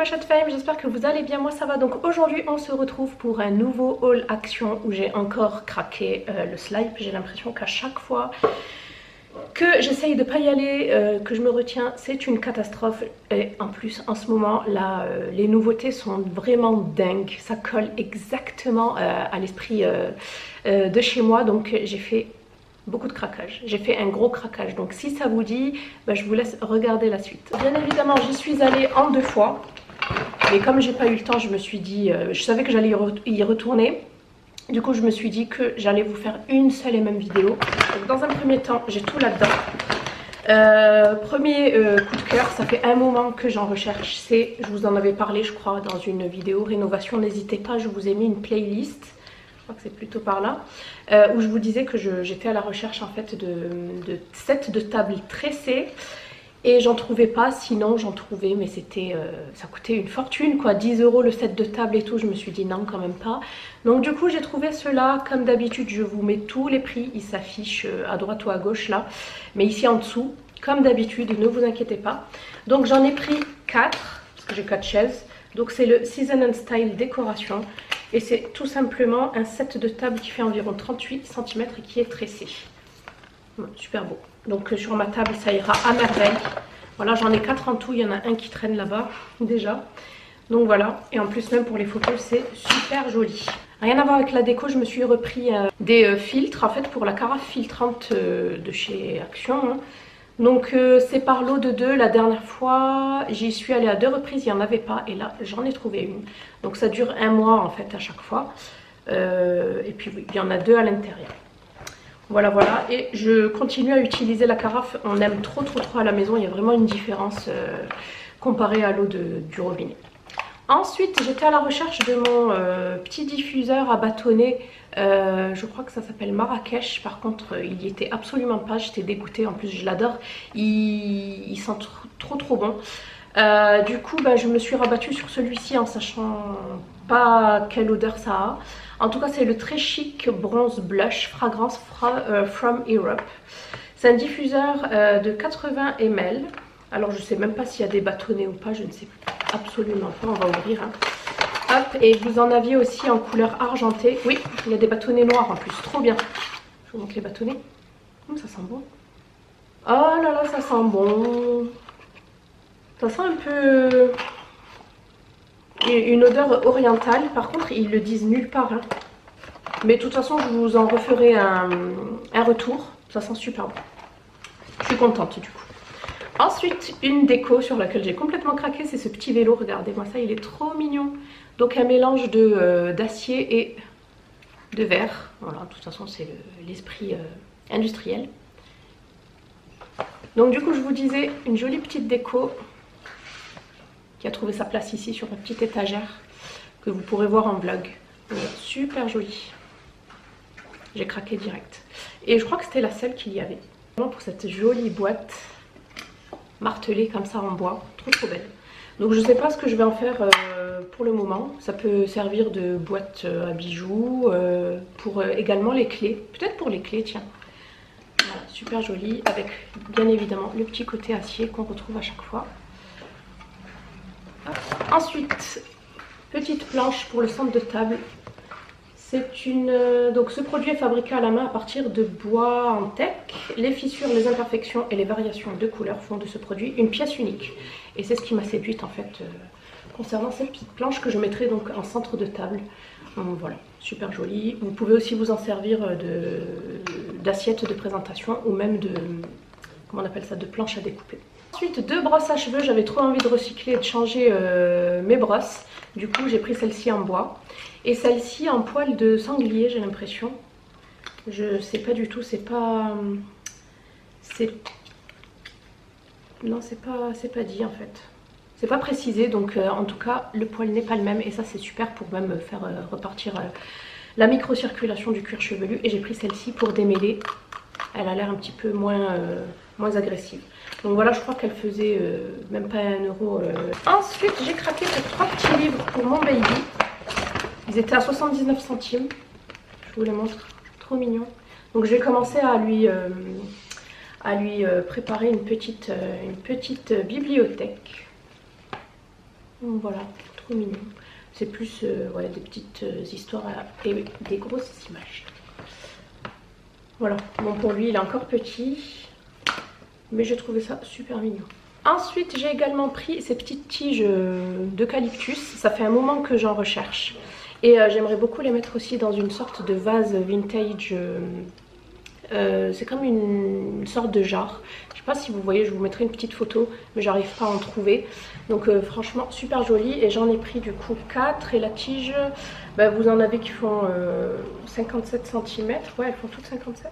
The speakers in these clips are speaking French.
ma chatte femme, j'espère que vous allez bien, moi ça va. Donc aujourd'hui on se retrouve pour un nouveau haul action où j'ai encore craqué le slime. J'ai l'impression qu'à chaque fois que j'essaye de pas y aller, que je me retiens, c'est une catastrophe. Et en plus en ce moment là, les nouveautés sont vraiment dingues, ça colle exactement à l'esprit de chez moi. Donc j'ai fait beaucoup de craquage, j'ai fait un gros craquage, donc si ça vous dit, bah, je vous laisse regarder la suite. Bien évidemment j'y suis allée en 2 fois, mais comme j'ai pas eu le temps, je me suis dit, je savais que j'allais y retourner, du coup je me suis dit que j'allais vous faire une seule et même vidéo. Donc, dans un premier temps j'ai tout là-dedans. Premier coup de cœur, ça fait un moment que j'en recherche, c'est, je vous en avais parlé je crois dans une vidéo rénovation, n'hésitez pas, je vous ai mis une playlist, je crois que c'est plutôt par là, où je vous disais que j'étais à la recherche en fait de sets de table tressés et j'en trouvais pas, sinon j'en trouvais mais c'était ça coûtait une fortune quoi, 10 € le set de table et tout. Je me suis dit non quand même pas, donc du coup j'ai trouvé cela. Comme d'habitude je vous mets tous les prix, ils s'affichent à droite ou à gauche là, mais ici en dessous comme d'habitude, ne vous inquiétez pas. Donc j'en ai pris 4 parce que j'ai 4 chaises. Donc c'est le Season and Style décoration. Et c'est tout simplement un set de table qui fait environ 38 cm et qui est tressé. Super beau. Donc sur ma table ça ira à merveille. Voilà, j'en ai 4 en tout, il y en a un qui traîne là-bas déjà. Donc voilà, et en plus même pour les photos c'est super joli. Rien à voir avec la déco, je me suis repris des filtres en fait pour la carafe filtrante de chez Action. Hein. Donc c'est par lot de 2, la dernière fois j'y suis allée à 2 reprises, il n'y en avait pas et là j'en ai trouvé une. Donc ça dure 1 mois en fait à chaque fois. Et puis oui, il y en a 2 à l'intérieur. Voilà voilà, et je continue à utiliser la carafe, on aime trop à la maison, il y a vraiment une différence comparée à l'eau du robinet. Ensuite j'étais à la recherche de mon petit diffuseur à bâtonner. Je crois que ça s'appelle Marrakech. Par contre il y était absolument pas, j'étais dégoûtée, en plus je l'adore, il sent trop bon. Du coup bah, je me suis rabattue sur celui-ci en sachant pas quelle odeur ça a. En tout cas c'est le très chic bronze blush fragrance from Europe. C'est un diffuseur de 80 ml. Alors je sais même pas s'il y a des bâtonnets ou pas, je ne sais absolument pas, on va ouvrir. Hein. Hop, et vous en aviez aussi en couleur argentée. Oui, il y a des bâtonnets noirs en plus, trop bien. Je vous montre les bâtonnets. Ça sent bon. Oh là là, ça sent bon. Ça sent un peu une odeur orientale. Par contre, ils le disent nulle part. Hein. Mais de toute façon, je vous en referai un retour. Ça sent super bon. Je suis contente du coup. Ensuite, une déco sur laquelle j'ai complètement craqué, c'est ce petit vélo. Regardez-moi ça, il est trop mignon. Donc un mélange d'acier et de verre. Voilà, de toute façon, c'est l'esprit industriel. Donc du coup, je vous disais, une jolie petite déco qui a trouvé sa place ici sur ma petite étagère que vous pourrez voir en vlog. Voilà, super joli. J'ai craqué direct. Et je crois que c'était la seule qu'il y avait. Vraiment pour cette jolie boîte martelée comme ça en bois, trop belle. Donc je sais pas ce que je vais en faire pour le moment. Ça peut servir de boîte à bijoux, pour également les clés. Peut-être pour les clés, tiens. Voilà, super joli, avec bien évidemment le petit côté acier qu'on retrouve à chaque fois. Hop. Ensuite, petite planche pour le centre de table. C'est une... Donc ce produit est fabriqué à la main à partir de bois en teck. Les fissures, les imperfections et les variations de couleurs font de ce produit une pièce unique. Et c'est ce qui m'a séduite en fait concernant cette petite planche que je mettrai donc en centre de table. Donc, voilà, super jolie. Vous pouvez aussi vous en servir d'assiette de présentation ou même de... Comment on appelle ça, de planche à découper. Ensuite, 2 brosses à cheveux. J'avais trop envie de recycler et de changer mes brosses. Du coup, j'ai pris celle-ci en bois. Et celle-ci en poil de sanglier, j'ai l'impression. Je sais pas du tout, c'est pas... Non, c'est pas dit en fait. C'est pas précisé, donc en tout cas, le poil n'est pas le même. Et ça, c'est super pour même faire repartir la microcirculation du cuir chevelu. Et j'ai pris celle-ci pour démêler. Elle a l'air un petit peu moins agressive. Donc voilà, je crois qu'elle faisait même pas 1 €. Ensuite, j'ai craqué pour 3 petits livres pour mon baby. Ils étaient à 79 centimes. Je vous les montre, trop mignon. Donc je vais commencer à lui préparer une petite bibliothèque. Donc voilà, trop mignon. C'est plus ouais, des petites histoires et des grosses images. Voilà, bon pour lui il est encore petit, mais j'ai trouvé ça super mignon. Ensuite j'ai également pris ces petites tiges d'eucalyptus, ça fait un moment que j'en recherche. Et j'aimerais beaucoup les mettre aussi dans une sorte de vase vintage, c'est comme une sorte de jarre. Je sais pas si vous voyez, je vous mettrai une petite photo, mais j'arrive pas à en trouver. Donc franchement super joli, et j'en ai pris du coup 4, et la tige, bah, vous en avez qui font 57 cm, ouais elles font toutes 57.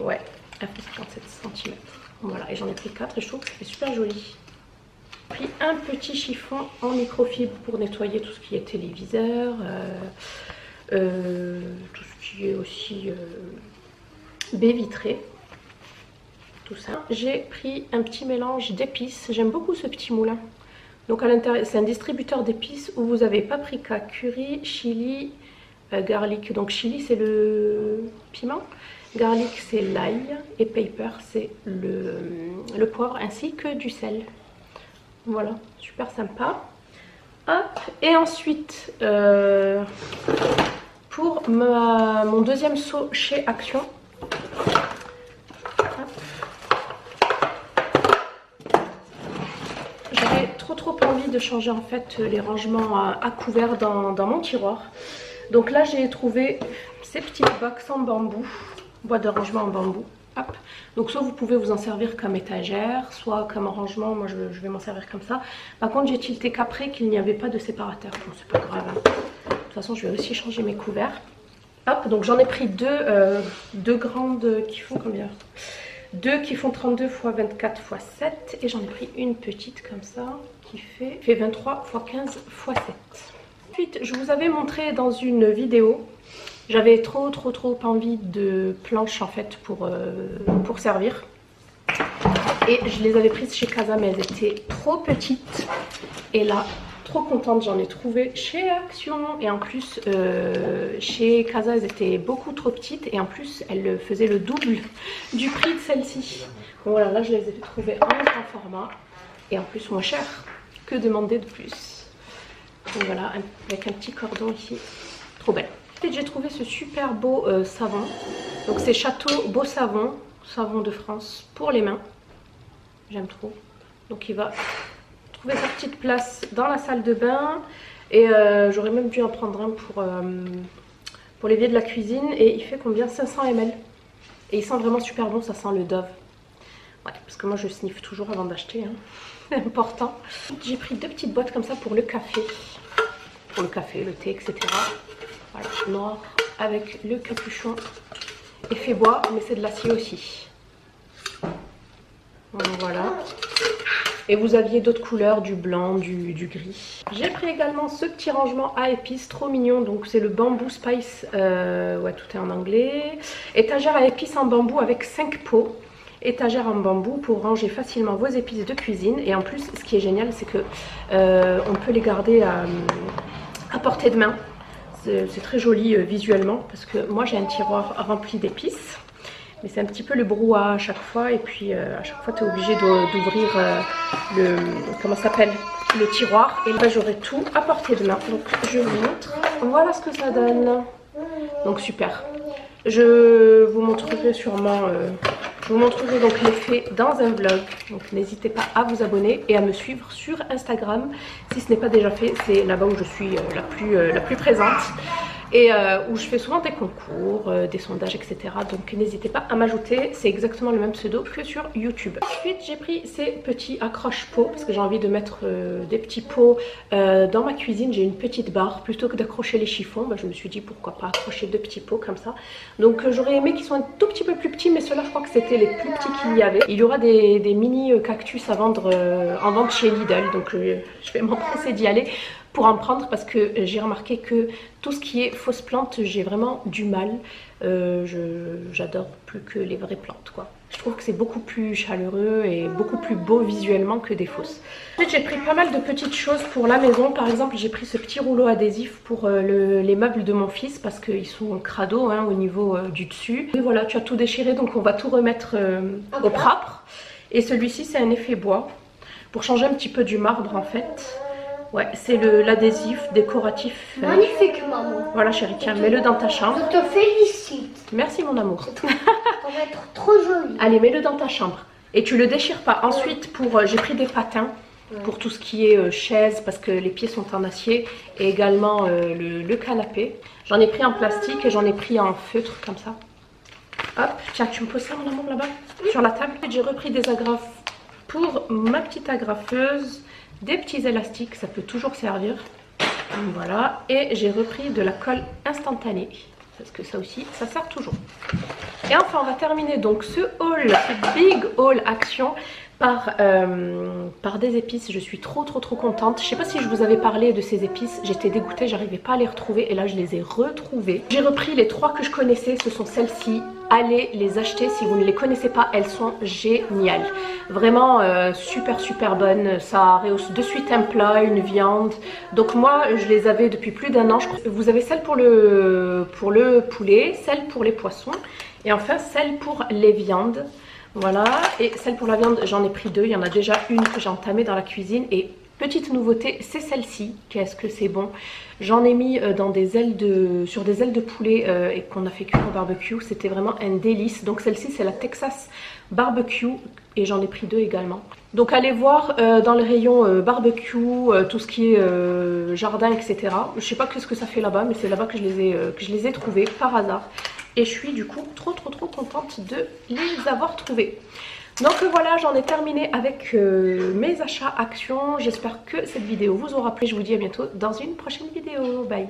Ouais, elles font 57 cm. Voilà, et j'en ai pris 4 et je trouve que c'est super joli. J'ai pris un petit chiffon en microfibre pour nettoyer tout ce qui est téléviseur, tout ce qui est aussi baie vitrée. Tout ça. J'ai pris un petit mélange d'épices. J'aime beaucoup ce petit moulin. Donc à l'intérieur, c'est un distributeur d'épices où vous avez paprika, curry, chili, garlic. Donc chili c'est le piment, garlic c'est l'ail et pepper c'est le poivre, ainsi que du sel. Voilà, super sympa. Hop, et ensuite pour mon deuxième seau chez Action. J'avais trop envie de changer en fait les rangements à couvert dans mon tiroir. Donc là j'ai trouvé ces petites box en bambou, boîte de rangement en bambou. Hop. Donc soit vous pouvez vous en servir comme étagère, soit comme rangement, moi je vais m'en servir comme ça. Par contre j'ai tilté qu'après qu'il n'y avait pas de séparateur, bon c'est pas grave. Hein. De toute façon je vais aussi changer mes couverts. Hop, donc j'en ai pris deux grandes qui font combien? Deux qui font 32 x 24 x 7, et j'en ai pris une petite comme ça qui fait 23 x 15 x 7. Ensuite je vous avais montré dans une vidéo, j'avais trop envie de planches en fait pour servir, et je les avais prises chez Casa mais elles étaient trop petites, et là trop contente, j'en ai trouvé chez Action, et en plus chez Casa elles étaient beaucoup trop petites, et en plus elles faisaient le double du prix de celle-ci. Bon, voilà, là je les ai trouvées en grand format et en plus moins cher. Que demander de plus? Donc voilà, avec un petit cordon ici, trop belle. Et j'ai trouvé ce super beau savon, donc c'est Château Beau Savon, savon de France pour les mains, j'aime trop. Donc il va trouver sa petite place dans la salle de bain, et j'aurais même dû en prendre un pour l'évier de la cuisine, et il fait combien? 500 ml, et il sent vraiment super bon, ça sent le Dove. Ouais, parce que moi je sniffe toujours avant d'acheter, hein. C'est important. J'ai pris deux petites boîtes comme ça pour le café, le thé, etc. Voilà, noir avec le capuchon effet bois, mais c'est de l'acier aussi. Voilà. Et vous aviez d'autres couleurs, du blanc, du gris. J'ai pris également ce petit rangement à épices, trop mignon. Donc c'est le Bamboo Spice, ouais tout est en anglais. Étagère à épices en bambou avec 5 pots. Étagère en bambou pour ranger facilement vos épices de cuisine. Et en plus ce qui est génial c'est que on peut les garder à portée de main. C'est très joli visuellement, parce que moi j'ai un tiroir rempli d'épices. Mais c'est un petit peu le brouhaha à chaque fois, et puis à chaque fois tu es obligé d'ouvrir le tiroir, et là j'aurai tout à portée de main. Donc je vous montre, voilà ce que ça donne. Donc super. Je vous montrerai sûrement, donc l'effet dans un vlog. Donc n'hésitez pas à vous abonner et à me suivre sur Instagram si ce n'est pas déjà fait. C'est là-bas où je suis la plus présente, et où je fais souvent des concours, des sondages, etc. Donc n'hésitez pas à m'ajouter, c'est exactement le même pseudo que sur YouTube. Ensuite j'ai pris ces petits accroche-pots, parce que j'ai envie de mettre des petits pots dans ma cuisine. J'ai une petite barre, plutôt que d'accrocher les chiffons, bah, je me suis dit pourquoi pas accrocher deux petits pots comme ça. Donc j'aurais aimé qu'ils soient un tout petit peu plus petits, mais ceux-là je crois que c'était les plus petits qu'il y avait. Il y aura des mini cactus à vendre en vente chez Lidl, donc je vais m'empresser d'y aller pour en prendre, parce que j'ai remarqué que tout ce qui est fausses plantes, j'ai vraiment du mal. J'adore plus que les vraies plantes, quoi. Je trouve que c'est beaucoup plus chaleureux et beaucoup plus beau visuellement que des fausses. Ensuite j'ai pris pas mal de petites choses pour la maison. Par exemple j'ai pris ce petit rouleau adhésif pour les meubles de mon fils, parce qu'ils sont crado hein, au niveau du dessus. Et voilà, tu as tout déchiré, donc on va tout remettre au propre. Et celui-ci c'est un effet bois, pour changer un petit peu du marbre en fait. Ouais, c'est l'adhésif décoratif. Magnifique, maman. Voilà chérie, tiens, mets-le dans ta chambre. Je te félicite. Merci mon amour. Ça va être trop joli. Allez, mets-le dans ta chambre. Et tu le déchires pas. Ensuite, j'ai pris des patins pour tout ce qui est chaise parce que les pieds sont en acier. Et également le canapé. J'en ai pris en plastique et j'en ai pris en feutre comme ça. Hop, tiens, tu me poses ça mon amour là-bas sur la table. J'ai repris des agrafes pour ma petite agrafeuse. Des petits élastiques, ça peut toujours servir. Voilà, et j'ai repris de la colle instantanée parce que ça aussi, ça sert toujours. Et enfin, on va terminer donc ce haul, ce big haul action par des épices. Je suis trop contente. Je sais pas si je vous avais parlé de ces épices. J'étais dégoûtée, j'arrivais pas à les retrouver et là je les ai retrouvées. J'ai repris les 3 que je connaissais, ce sont celles-ci. Allez les acheter si vous ne les connaissez pas, elles sont géniales. Vraiment super bonnes. Ça rehausse de suite un plat, une viande. Donc moi je les avais depuis plus d'1 an. Vous avez celle pour le poulet, celle pour les poissons et enfin celle pour les viandes. Voilà, et celle pour la viande, j'en ai pris 2. Il y en a déjà une que j'ai entamée dans la cuisine. Et petite nouveauté, c'est celle-ci. Qu'est-ce que c'est bon. J'en ai mis sur des ailes de poulet et qu'on a fait cuire au barbecue. C'était vraiment un délice. Donc celle-ci, c'est la Texas Barbecue. Et j'en ai pris 2 également. Donc allez voir dans le rayon barbecue, tout ce qui est jardin, etc. Je sais pas ce que ça fait là-bas, mais c'est là-bas que je les ai trouvés par hasard. Et je suis du coup trop contente de les avoir trouvés. Donc voilà, j'en ai terminé avec mes achats actions. J'espère que cette vidéo vous aura plu. Je vous dis à bientôt dans une prochaine vidéo. Bye!